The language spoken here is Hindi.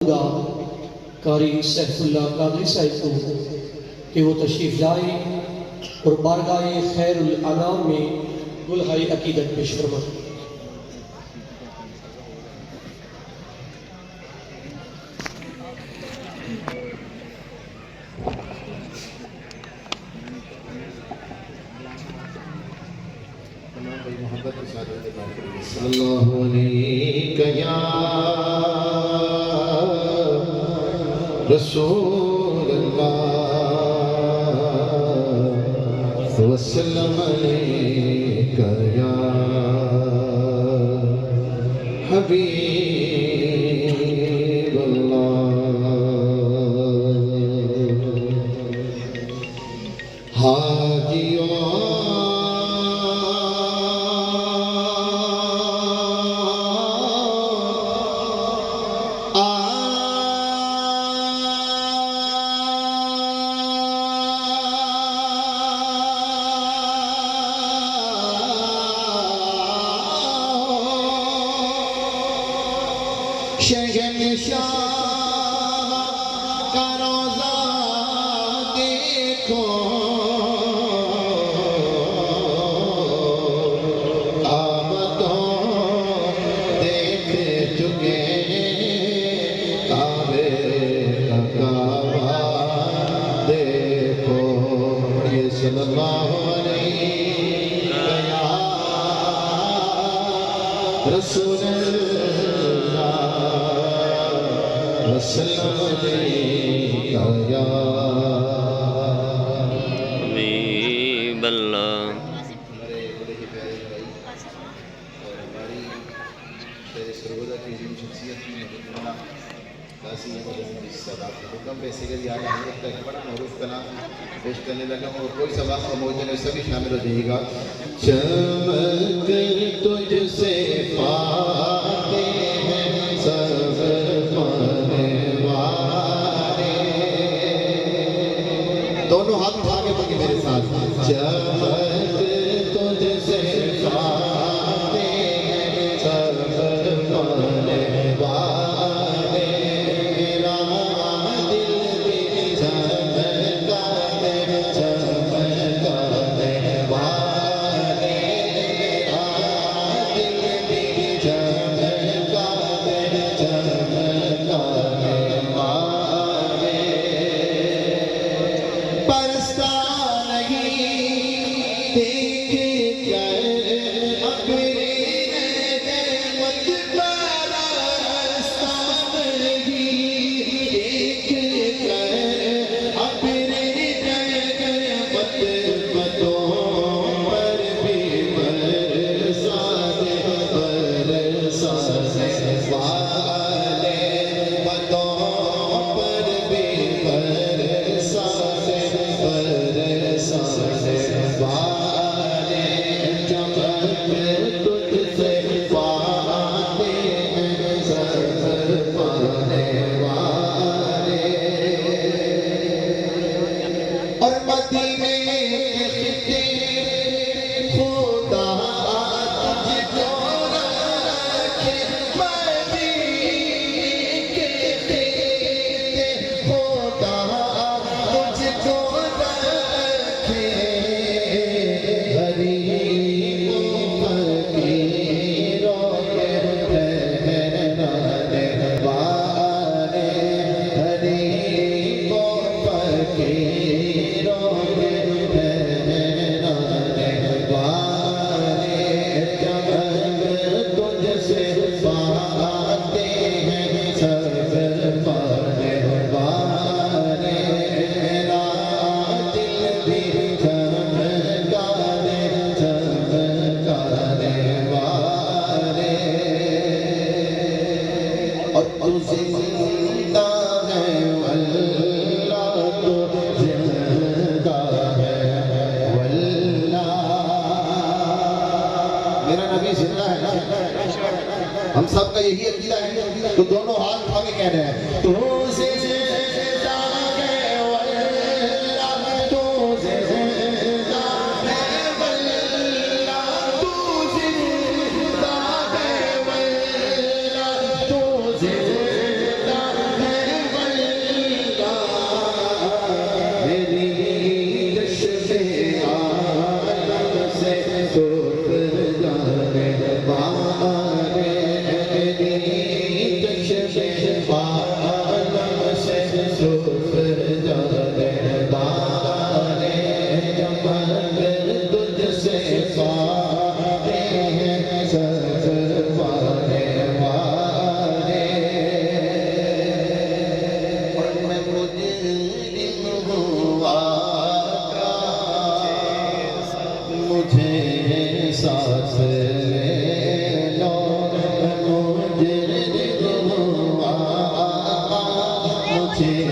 कारी सैफुल्लाह कादरी साहिब को कि वो तशरीफ़ लाए और बारगाह खैरुल अनाम में गुलहाई अकीदत पेश फरमाएं। सल्लल्लाहु अलैहि या रसूल अल्लाह वसल्लम अलैका या हबीब अल्लाह। हाजियों शहंशाह का रोज़ा देखो, आप तो देख चुके काबे का काबा देखो। ये सल्लल्लाहु अलैहि रसूल पेश करने लगा और कोई सवाल मौजूद है, सभी शामिल हो जाइएगा। चमक तुझसे पाते हैं सब पाने वाले, दोनों हाथ उठा के बोलिए मेरे साथ। चमक तुझसे पाते हैं सब पाने वाले, मेरा दिल भी चमकाने चमकाने वाले, मेरा दिल भी चमकाने चमकाने वाले। परस्ता नहीं देख कर अपने मत परस्ता नहीं देख कर अपने मत मतों पर भी बरसाने बरसाने वाले, मतों पर भी बरसाने बरसाने वाले। चमक तुझसे पाते हैं सब पाने वाले, और मदीने के खुदा तुझको रखे, मदीने के खुदा तुझको रखे, गरीबों फकीरों के ठहराने वाले, गरीबों फकीरों के ठहराने वाले। चमक तुझसे पाते हैं सब पाने वाले, मेरा दिल भी चमकाने चमकाने वाले। और तू जिंदा है वल्लाह, तू जिंदा है वल्लाह, मेरा नबी जिंदा है ना, हम सबका यही अकीदा है। तो दोनों हाथ उठा के कह रहे हैं, तू जिंदा है वल्लाह, तू जिंदा है वल्लाह, तू जिंदा है वल्लाह, तू जिंदा आलम से सुख जाने वाले मगर तुझसे पाते हैं सब पाने वाले। और मैं मुजरिम हुआ मुझे साथ ले लो। मुजरिम हुआ मुझे